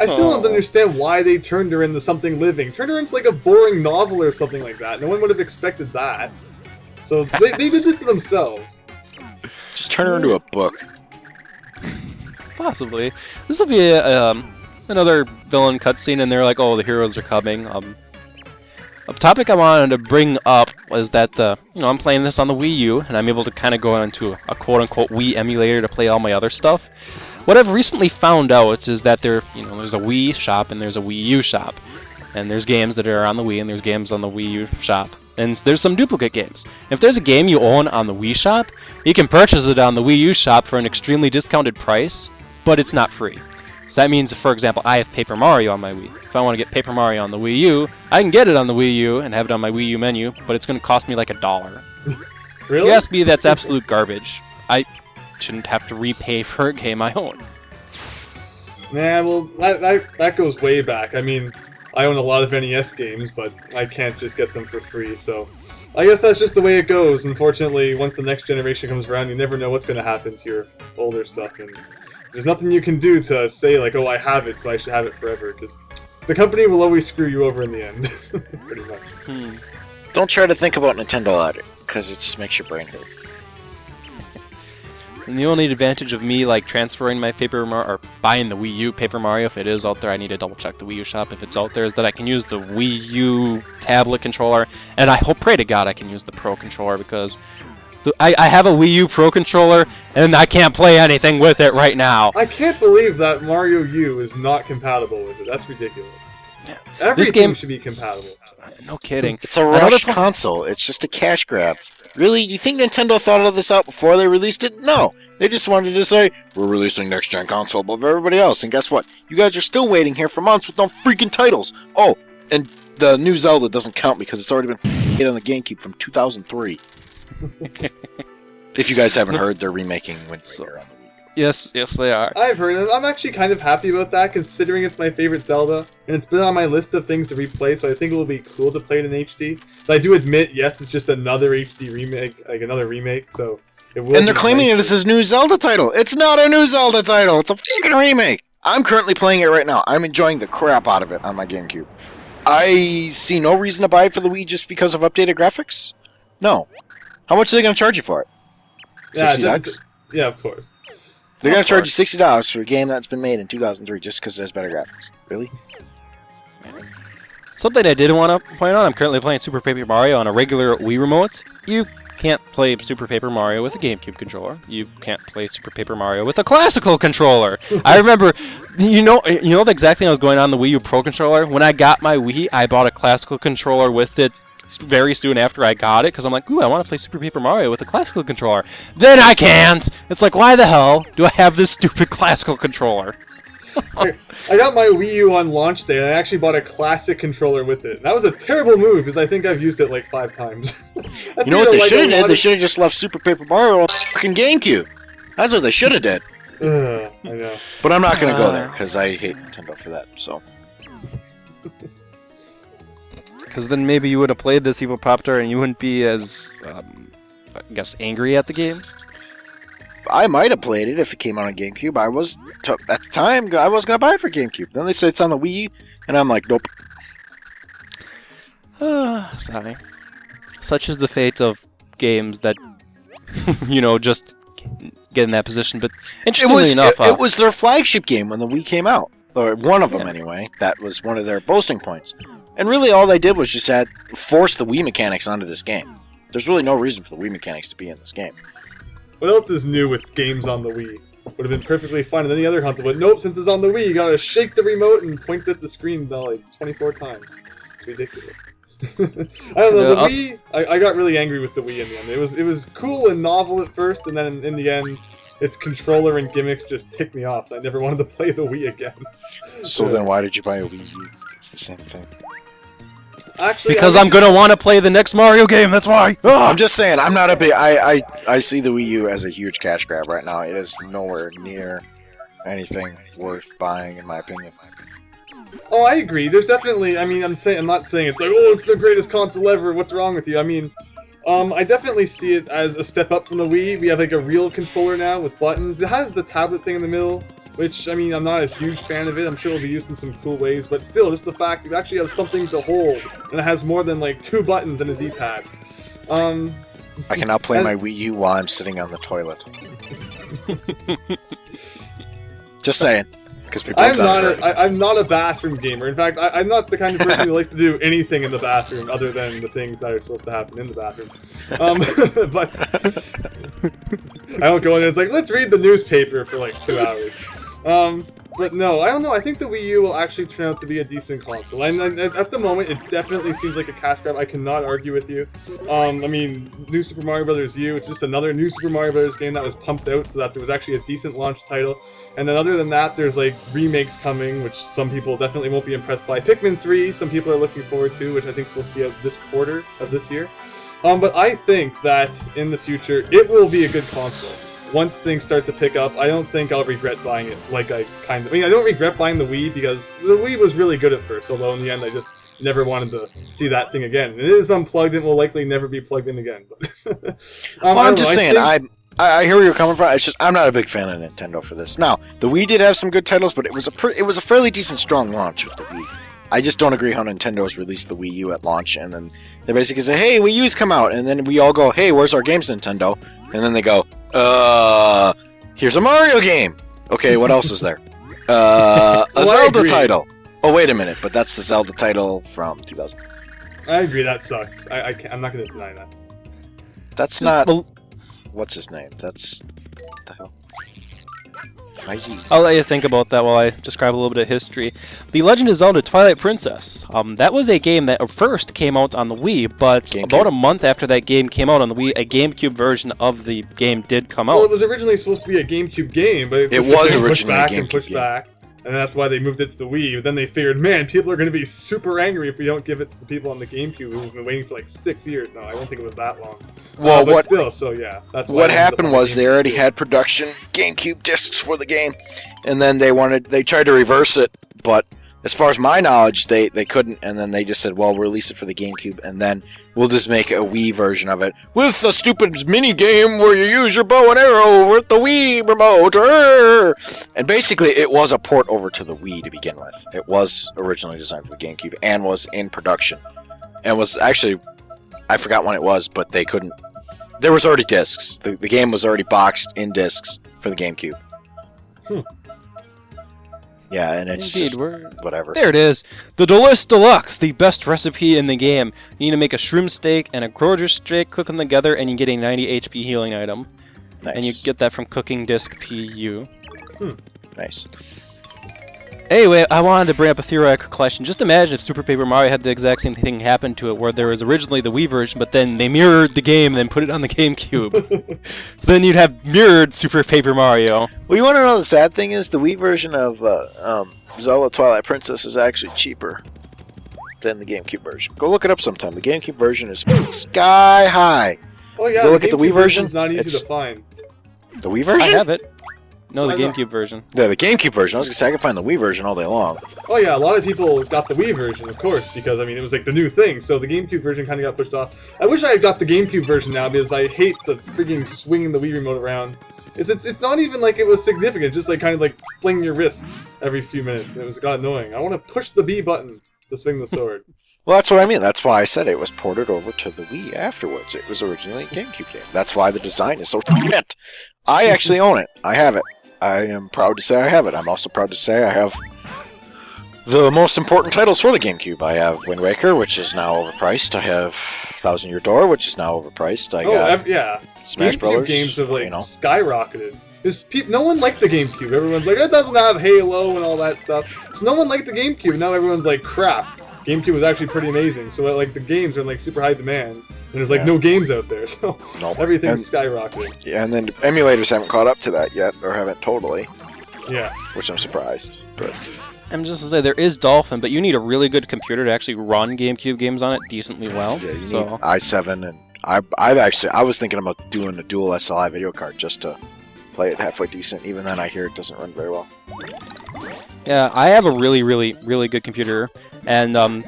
I still don't understand why they turned her into something living. Turned her into like a boring novel or something like that. No one would have expected that. So they did this to themselves. Just turn her into a book. Possibly. This will be another villain cutscene, and they're like, "Oh, the heroes are coming." A topic I wanted to bring up was that I'm playing this on the Wii U, and I'm able to kind of go into a quote-unquote Wii emulator to play all my other stuff. What I've recently found out is that there's a Wii shop and there's a Wii U shop, and there's games that are on the Wii and there's games on the Wii U shop, and there's some duplicate games. If there's a game you own on the Wii shop, you can purchase it on the Wii U shop for an extremely discounted price, but it's not free. So that means, for example, I have Paper Mario on my Wii. If I want to get Paper Mario on the Wii U, I can get it on the Wii U and have it on my Wii U menu, but it's going to cost me like $1. Really? You ask me, that's absolute garbage. I shouldn't have to repay for a game I own. Nah, well, that goes way back. I mean, I own a lot of NES games, but I can't just get them for free, so... I guess that's just the way it goes. Unfortunately, once the next generation comes around, you never know what's going to happen to your older stuff, and there's nothing you can do to say, like, oh, I have it, so I should have it forever, because the company will always screw you over in the end, pretty much. Don't try to think about Nintendo louder, because it just makes your brain hurt. And the only advantage of me, like, transferring my Paper Mario, or buying the Wii U Paper Mario, if it is out there, I need to double check the Wii U shop if it's out there, is that I can use the Wii U tablet controller, and I hope, pray to God, I can use the Pro controller, because I have a Wii U Pro controller, and I can't play anything with it right now. I can't believe that Mario U is not compatible with it. That's ridiculous. Yeah. Everything This game should be compatible. No kidding. It's a rushed console. It's just a cash grab. Really? You think Nintendo thought of this out before they released it? No. They just wanted to say, we're releasing next-gen console above everybody else, and guess what? You guys are still waiting here for months with no freaking titles. Oh, and the new Zelda doesn't count because it's already been hit on the Gamecube from 2003. If you guys haven't heard, they're remaking Wind Waker on the Wii. Yes, they are. I've heard it. I'm actually kind of happy about that, considering it's my favorite Zelda, and it's been on my list of things to replay, so I think it will be cool to play it in HD. But I do admit, yes, it's just another HD remake, like another remake, so it will. And they're claiming it as his new Zelda title. It's not a new Zelda title. It's a freaking remake. I'm currently playing it right now. I'm enjoying the crap out of it on my GameCube. I see no reason to buy it for the Wii just because of updated graphics. No. How much are they going to charge you for it? $60? Yeah, of course. They're going to charge you $60 for a game that's been made in 2003 just because it has better graphics. Really? Something I did want to point out, I'm currently playing Super Paper Mario on a regular Wii remote. You can't play Super Paper Mario with a GameCube controller. You can't play Super Paper Mario with a classical controller. I remember, you know the exact thing that was going on the Wii U Pro controller? When I got my Wii, I bought a classical controller with it very soon after I got it, because I'm like, ooh, I want to play Super Paper Mario with a classical controller. Then I can't! It's like, why the hell do I have this stupid classical controller? I got my Wii U on launch day, and I actually bought a classic controller with it. That was a terrible move, because I think I've used it like 5 times. You know what they should have did? They should have just left Super Paper Mario on fucking GameCube. That's what they should have did. I know. But I'm not going to go there, because I hate Nintendo for that, so... Because then maybe you would have played this Evil Pop-Tart and you wouldn't be as, I guess, angry at the game? I might have played it if it came out on GameCube. At the time, I was going to buy it for GameCube. Then they said it's on the Wii, and I'm like, nope. Sorry. Such is the fate of games that, just get in that position. But interestingly enough... It was their flagship game when the Wii came out. Or one of them, anyway. That was one of their boasting points. And really all they did was just force the Wii mechanics onto this game. There's really no reason for the Wii mechanics to be in this game. What else is new with games on the Wii? Would have been perfectly fine on any other console, but nope, since it's on the Wii, you gotta shake the remote and point at the screen like 24 times. It's ridiculous. I don't know, the Wii, I got really angry with the Wii in the end. It was cool and novel at first, and then in the end, its controller and gimmicks just ticked me off. I never wanted to play the Wii again. So then why did you buy a Wii U? It's the same thing. Actually, because I'm gonna want to play the next Mario game, that's why! I'm just saying, I'm not a big... I see the Wii U as a huge cash grab right now. It is nowhere near anything worth buying, in my opinion. Oh, I agree. There's definitely... I mean, I'm not saying it's like, oh, it's the greatest console ever, what's wrong with you? I mean, I definitely see it as a step up from the Wii. We have like a real controller now with buttons. It has the tablet thing in the middle, which, I mean, I'm not a huge fan of it. I'm sure it'll be used in some cool ways, but still, just the fact you actually have something to hold, and it has more than, like, 2 buttons and a D-pad. I can now play my Wii U while I'm sitting on the toilet. Just saying. I'm not a bathroom gamer. In fact, I'm not the kind of person who likes to do anything in the bathroom other than the things that are supposed to happen in the bathroom. But I don't go in there. It's like, let's read the newspaper for like 2 hours. But no, I don't know. I think the Wii U will actually turn out to be a decent console. And at the moment, it definitely seems like a cash grab. I cannot argue with you. I mean, New Super Mario Bros. U, it's just another New Super Mario Bros. Game that was pumped out so that there was actually a decent launch title. And then other than that, there's like remakes coming, which some people definitely won't be impressed by. Pikmin 3, some people are looking forward to, which I think is supposed to be out this quarter of this year. But I think that in the future, it will be a good console. Once things start to pick up, I don't think I'll regret buying it. I don't regret buying the Wii because the Wii was really good at first, although in the end I just never wanted to see that thing again. It is unplugged and will likely never be plugged in again. But I'm just saying, I hear where you're coming from. It's just I'm not a big fan of Nintendo for this. Now, the Wii did have some good titles, but it was a fairly decent, strong launch with the Wii. I just don't agree how Nintendo's released the Wii U at launch, and then they basically say, "Hey, Wii U's come out," and then we all go, "Hey, where's our games, Nintendo?" And then they go, here's a Mario game. Okay, what else is there? A Zelda title. Oh, wait a minute, but that's the Zelda title from 2000. I agree, that sucks. I'm not going to deny that. That's not... What's his name? That's... What the hell? I'll let you think about that while I describe a little bit of history. The Legend of Zelda Twilight Princess. That was a game that first came out on the Wii, but GameCube. About a month after that game came out on the Wii, a GameCube version of the game did come out. Well, it was originally supposed to be a GameCube game, but it was originally pushed back and pushed back. And that's why they moved it to the Wii. But then they figured, man, people are going to be super angry if we don't give it to the people on the GameCube who've been waiting for like 6 years now. I don't think it was that long. Well, but still, so yeah, that's why. What happened was they already had production GameCube discs for the game, and then they tried to reverse it, but as far as my knowledge, they couldn't, and then they just said, well, we'll release it for the GameCube, and then we'll just make a Wii version of it with the stupid mini game where you use your bow and arrow with the Wii remote. And basically, it was a port over to the Wii to begin with. It was originally designed for the GameCube and was in production, and was actually, I forgot when it was, but they couldn't. There was already discs. The game was already boxed in discs for the GameCube. Yeah, and it's just whatever. There it is. The Delish Deluxe, the best recipe in the game. You need to make a shroom steak and a Groger steak, cook them together, and you get a 90 HP healing item. Nice. And you get that from Cooking Disc PU. Nice. Anyway, I wanted to bring up a theoretical question. Just imagine if Super Paper Mario had the exact same thing happen to it, where there was originally the Wii version, but then they mirrored the game and then put it on the GameCube. So then you'd have mirrored Super Paper Mario. Well, you want to know the sad thing is the Wii version of Zelda Twilight Princess is actually cheaper than the GameCube version. Go look it up sometime. The GameCube version is sky high. Oh yeah, go look at the Wii version. It's not easy to find. The Wii version? I have it. No, the GameCube version. Yeah, the GameCube version. I was gonna say I can find the Wii version all day long. Oh yeah, a lot of people got the Wii version, of course, because I mean it was like the new thing. So the GameCube version kind of got pushed off. I wish I had got the GameCube version now because I hate the freaking swinging the Wii remote around. It's not even like it was significant, just like kind of like fling your wrist every few minutes, and it got annoying. I want to push the B button to swing the sword. Well, that's what I mean. That's why I said it was ported over to the Wii afterwards. It was originally a GameCube game. That's why the design is so shit. I actually own it. I have it. I am proud to say I have it. I'm also proud to say I have the most important titles for the GameCube. I have Wind Waker, which is now overpriced. I have Thousand Year Door, which is now overpriced. Yeah. Smash GameCube Brothers games have like skyrocketed. No one liked the GameCube. Everyone's like, it doesn't have Halo and all that stuff. So no one liked the GameCube. Now everyone's like, crap. GameCube was actually pretty amazing. So like the games are in like super high demand. And there's like no games out there, so everything's skyrocketing. Yeah, and then emulators haven't caught up to that yet, or haven't totally. Yeah. Which I'm surprised. But I'm just to say there is Dolphin, but you need a really good computer to actually run GameCube games on it decently well. Yeah, you need i7, and I was thinking about doing a dual SLI video card just to play it halfway decent. Even then, I hear it doesn't run very well. Yeah, I have a really good computer, and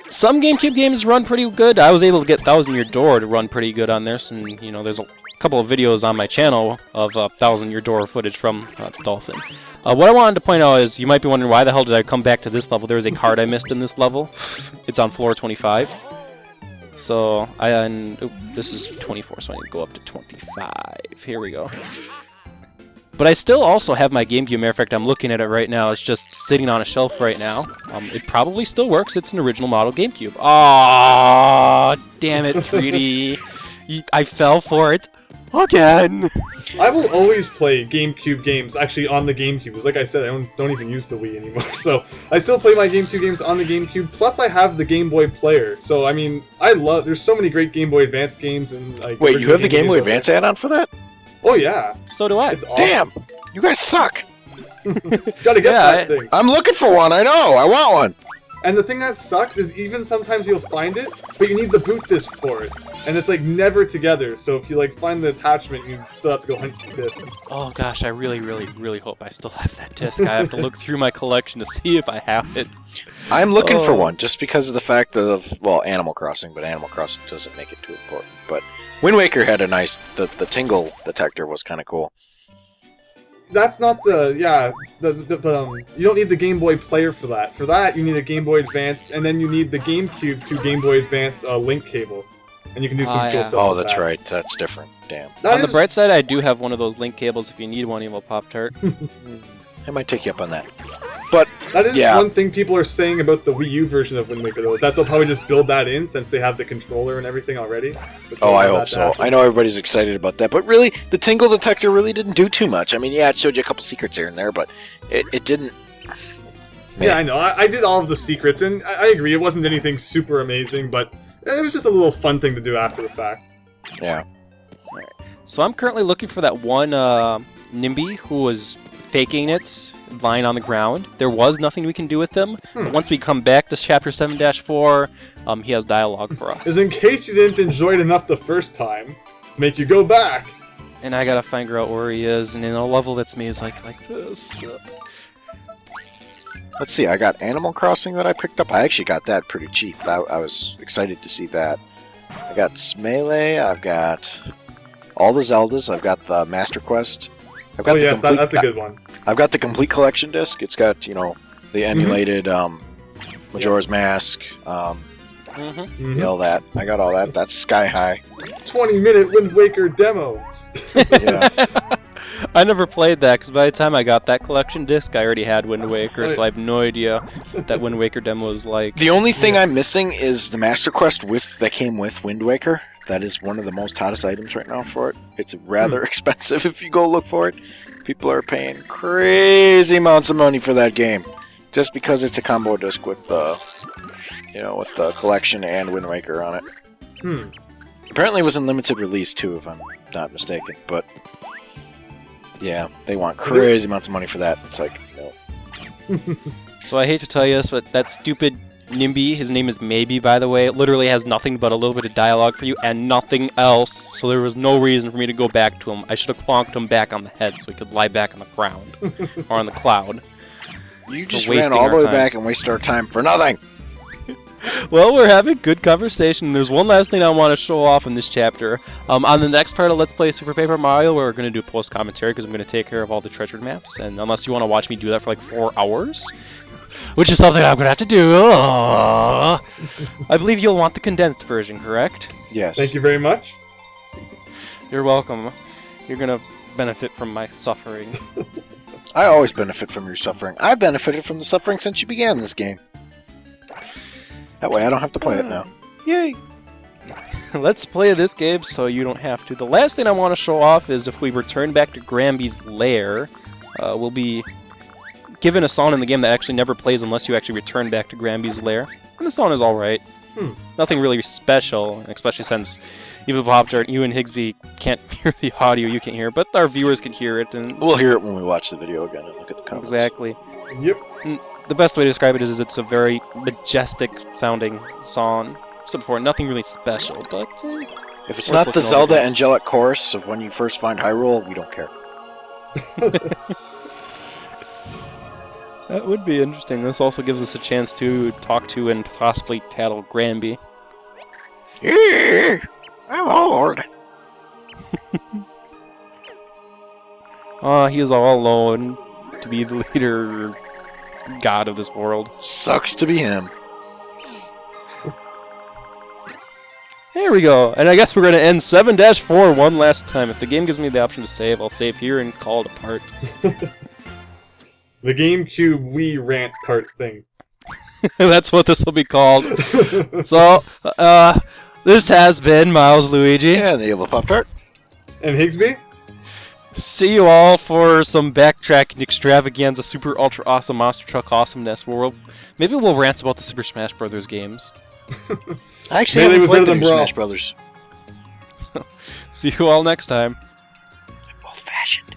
some GameCube games run pretty good. I was able to get Thousand Year Door to run pretty good on this, and you know, there's a couple of videos on my channel of Thousand Year Door footage from Dolphin. What I wanted to point out is, you might be wondering, why the hell did I come back to this level? There was a card I missed in this level. It's on floor 25. So, this is 24, so I need to go up to 25. Here we go. But I still also have my GameCube. Matter of fact, I'm looking at it right now. It's just sitting on a shelf right now. It probably still works. It's an original model GameCube. Aww, damn it, 3D. I fell for it. Again! I will always play GameCube games, actually, on the GameCube. Because like I said, I don't even use the Wii anymore. So, I still play my GameCube games on the GameCube. Plus, I have the Game Boy player. So, I mean, there's so many great Game Boy Advance games. And like. Wait, you have the Game Boy Advance add-on for that? Oh, yeah. So do I. It's awesome. Damn! You guys suck! Gotta get that thing. I'm looking for one, I know! I want one! And the thing that sucks is even sometimes you'll find it, but you need the boot disc for it. And it's like never together, so if you like find the attachment, you still have to go hunt for the disc. Oh gosh, I really, really, really hope I still have that disc. I have to look through my collection to see if I have it. I'm looking for one, just because of the fact of, well, Animal Crossing, but Animal Crossing doesn't make it too important. But Wind Waker had a nice, the tingle detector was kind of cool. That's not you don't need the Game Boy player for that. For that, you need a Game Boy Advance, and then you need the GameCube to Game Boy Advance link cable. And you can do some cool stuff. Oh, with that's that. right. That's different. Damn. On the bright side, I do have one of those link cables if you need one, Evil Pop-Tart. I might take you up on that. But that is one thing people are saying about the Wii U version of Wind Waker, though, is that they'll probably just build that in since they have the controller and everything already. Oh, I hope so. I know everybody's excited about that, but really, the tingle detector really didn't do too much. I mean, yeah, it showed you a couple secrets here and there, but it didn't... Man. Yeah, I know. I did all of the secrets, and I agree, it wasn't anything super amazing, but it was just a little fun thing to do after the fact. Yeah. Right. So I'm currently looking for that one NIMBY who was faking it, lying on the ground. There was nothing we can do with him. Once we come back to Chapter 7-4, he has dialogue for us. Is in case you didn't enjoy it enough the first time, to make you go back. And I gotta figure out where he is, and in a level that's me is like this. Let's see, I got Animal Crossing that I picked up. I actually got that pretty cheap. I was excited to see that. I got Smele, I've got all the Zeldas, I've got the Master Quest. I've got that's a good one. I've got the complete collection disc. It's got, you know, the emulated Majora's Mask, all that. I got all that. That's Sky High. 20-minute Wind Waker demo. Yeah. I never played that, because by the time I got that collection disc, I already had Wind Waker, so I have no idea what that Wind Waker demo is like. The only thing I'm missing is the Master Quest that came with Wind Waker. That is one of the most hottest items right now for it. It's rather expensive if you go look for it. People are paying crazy amounts of money for that game, just because it's a combo disc with the, with the collection and Wind Waker on it. Apparently, it was in limited release too, if I'm not mistaken. But yeah, they want crazy amounts of money for that. It's like, no. So I hate to tell you this, but that stupid NIMBY, his name is Maybe, by the way, it literally has nothing but a little bit of dialogue for you and nothing else, so there was no reason for me to go back to him. I should have plonked him back on the head so he could lie back on the ground, or on the cloud. You just ran all the way back and wasted our time for nothing! Well, we're having good conversation. There's one last thing I want to show off in this chapter. On the next part of Let's Play Super Paper Mario, we're going to do post-commentary because I'm going to take care of all the treasured maps, and unless you want to watch me do that for like 4 hours, which is something I'm going to have to do. I believe you'll want the condensed version, correct? Yes. Thank you very much. You're welcome. You're going to benefit from my suffering. I always benefit from your suffering. I've benefited from the suffering since you began this game. That way I don't have to play it now. Yay! Let's play this game so you don't have to. The last thing I want to show off is if we return back to Gramby's lair, we'll be given a song in the game that actually never plays unless you actually return back to Gramby's lair. And the song is alright. Nothing really special, especially since even Pop-Tart, you and Higsby can't hear the audio, you can't hear it, but our viewers can hear it. And we'll hear it when we watch the video again and look at the comments. Exactly. Yep. And the best way to describe it is it's a very majestic sounding song. So nothing really special, but if it's not the Zelda angelic chorus of when you first find Hyrule, we don't care. That would be interesting. This also gives us a chance to talk to and possibly tattle Granby. Yeah, I'm all Lord. He is all alone. to be the leader god of this world. Sucks to be him. There we go. And I guess we're going to end 7-4 one last time. If the game gives me the option to save, I'll save here and call it apart. The GameCube Wii Rant part thing. That's what this will be called. So, this has been Milesluigi. And the Evil Pop-Tart. And Higsby? See you all for some backtracking extravaganza, super ultra awesome monster truck awesomeness. Maybe we'll rant about the Super Smash Brothers games. I actually Maybe haven't it was played better the than new Brawl. Smash Brothers. See you all next time. Old-fashioned.